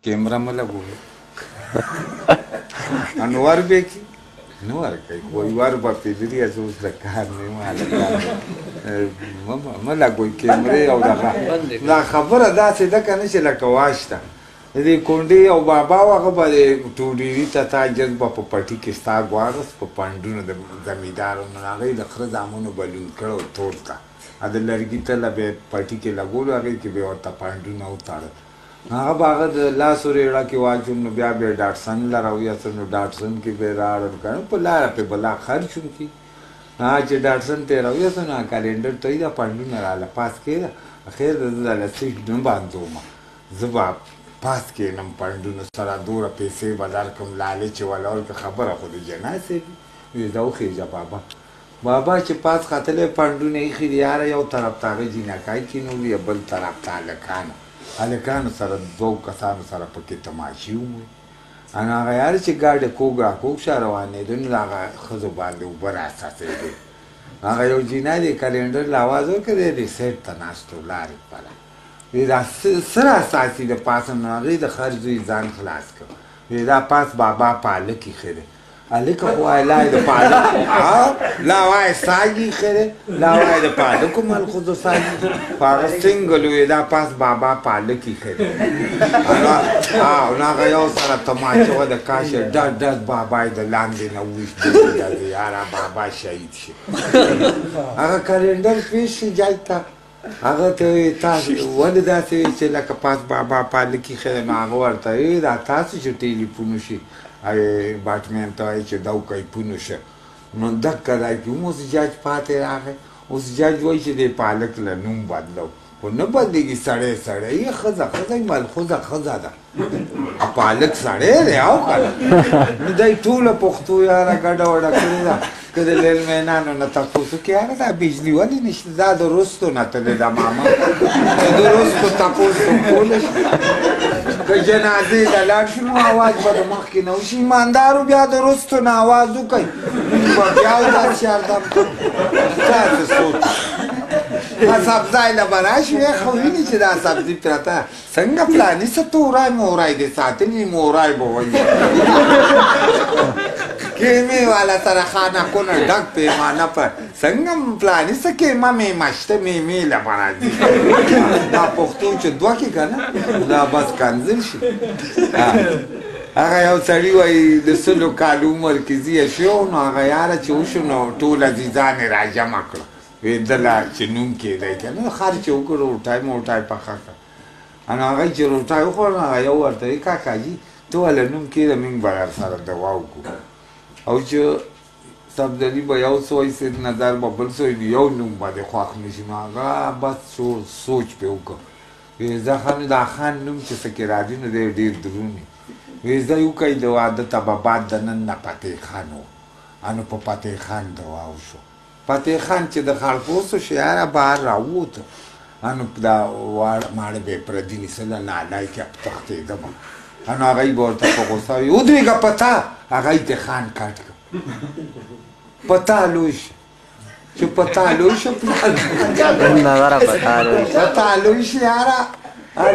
کیمرا مې لګوي انور به کې نو ورکوي وایي ور به پېدري زه اوس د کار نه یم هلکان مه لګوئ کیمرې او دغه دا خبره داسې ده که نه چې لکه واش ده د دې کونډې او بابا و هغه به د ټوډیري ته تا جذبه په پټي کې ستا ګواغس په پنډونو د زمیندارانو هغې د خره زامنو به لوند کړی تور ته د لرګي تله به یې پټي کې لګولو هغې کې به یې ورته پنډونه وتړل هغه به هغه د لاسو ریړه کې واچوم نو بیا به یې ډاټسن له راویسته نو ډاټسن کې به یې راوړل که نه په لاره پې به لا خرچ وکړي چې ډاټسن ته یې راویسته نو کلنډر ته یې دا پنډونه راله پاس کېده خیر د ده د سیټ نه باندومه زه به پاس کېنم پنډونو سره دومره پیسې به درکړم لالې چې ولول که خبره خو د جناسې وي ویې دا وخېږه بابا چې پاس ختلی پنډونه ایښي دي یاره یو طرف ته هغه جینکای کېنولي بل طرف ته هلکانو سره دوو کسانو سره پکې تماشې وموي نو هغه یاره چې ګاډی کوږ راکوږ شه روانېده نو د هغه ښځو باندې اوبه راڅڅېدې هغه یو جینا دی کلنډر له اواز ورکړی دی سیټ ته ناست و لارې پله وی دا څه راساسي د پاسه نو هغې د خر زوی ځان خلاص کړ وی دا پاس بابا پالک ایښی دی هلکه خو وایي لا یې د پالک لا وایي ساګ ایښی دی لا وایي د پالکو ملخوځو ساګ په هغه سنګل وی دا پاس بابا پالک ایښی دی نو هغه یو سره تماچه وه د کاشه ډز ډز بابا یې د لاندې نه وویشت یاره بابا شهید شي هغه کلنډر پېښ شي جای ته هغه ته وایي تاسو ولې داسې وایي چې لکه پاس بابا پالک ایښی دی نو هغه ورته وایي دا تاسو چې ټیلیفون وشي باټمین ته وایي چې دا وکیفونو شه نو دقه دا کې هم اوس جاج پاتې راغی اوس جاج وایي چې دی پالک له نوم بدلو خو نه بدلېږي سړی سړی یې ښځه ښځه ملخوځه ښځه ده پالک سړی دی او که نه نو دی ټوله پښتو یاره ګډه وډه کړې ده که د لیلمینانو نه تپوس وکړي یاره دا بجلي ولې نشته دا د رستو نه تلې ده ماما د رستو تپوس کولی شي که جنازې له لاړ شو نو اواز به د مخکې نه وشي ایماندارو بیا د رستو نه اواز وکړئ به بیا وداسې اردم کړو تاسې سوچ سبزی له به راشي وی خو ویني چې دا سبزي پرته څنګه پلاني څه تورای مورای دې ساتلي مورای به وایي کیمې والا سره خانکونه ډک پیمانه پر څنګه پلاني څه کیمه میمه شته میمې له به راځي دا پښتو چې دوه کې که نه دا بس کنځل شي هغه یو سړي وایي د سلو کالو عمر کې زیه شو نو هغه یاره چې وشو نو ټول عزیزان یې راجمع کړه وی دله چې نوم کېدی که نه خر چې وکړو روټۍ موټۍ پخه کړه نو هغه چې روټۍ وخوړ نو هغه یو ورته وایي کاکاجي ته ولې نوم کېده موږ به در سره دوا وکړو او چې سبزلي به یو سوی سید نظر به بل سوی یو نوم به دې خوښ نه شي نو هغه بس سوچ پې وکړ وی زه دا خان نوم چې څه کې راځي نو دی ډېر دروند وی زه وکړئ د واده ته به بعد د نن نه فتح خان و نو په فتح خان دوا وشو فتح خان چې د خړپوستو شیاره بهر راووته نو دا ماړه به یې پردي نیسله نالی کې تښتېدمه نو هغه یې به ورته په غوسه وي ودرېږه په تا هغه یې د خان کټ کړه په تا لوی شه چې په تا لوی شه په تا لوی شه یاره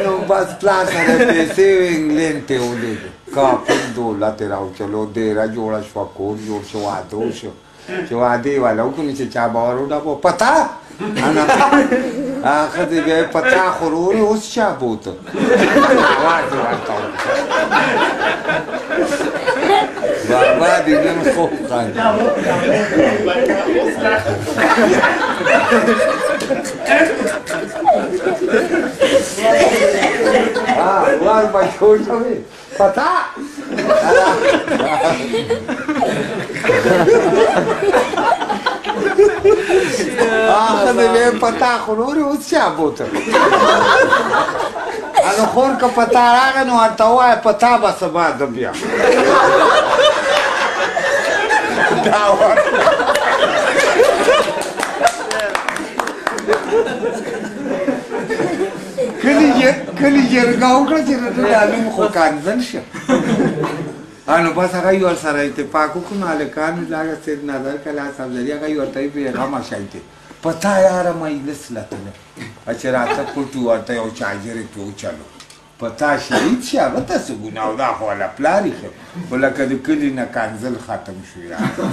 نو بس پلار سره پیسې انګلینډ ته ولېږه کافر دولت یې راوچلو دیره جوړه شوه کور جوړ شو واده وشو چې واده یې والا وکړو چې چا باور وډبو په تا ښځې بیا یې په تا خو ورورې اوس چا بوته اواز یې ورته وکړه بابا دې نن خوب خاندي وار به جوړه وي په تا ښځې بیا یې په تا خو ورورې اوس چا بوته نو خور که په تا راغی نو ورته ووایه په تا به سبا ده بیا دا کلي جرګه وکړه چې دا نوم خو کنځل شه نو بس هغه یې ورسره اتفاق وکړو نو هلکانو دغه سید نظر کلا سبزري هغه یې ورته وایي بېغمه شی دی په تا یاره مجلس له تله چې راته پټ و ورته یو چارجر یې پرې وچلو په تا شهید شي هغه ته څه ګناه او دا خو والا پلار یې خو لکه د کلي نه کنځل ختم شو یاره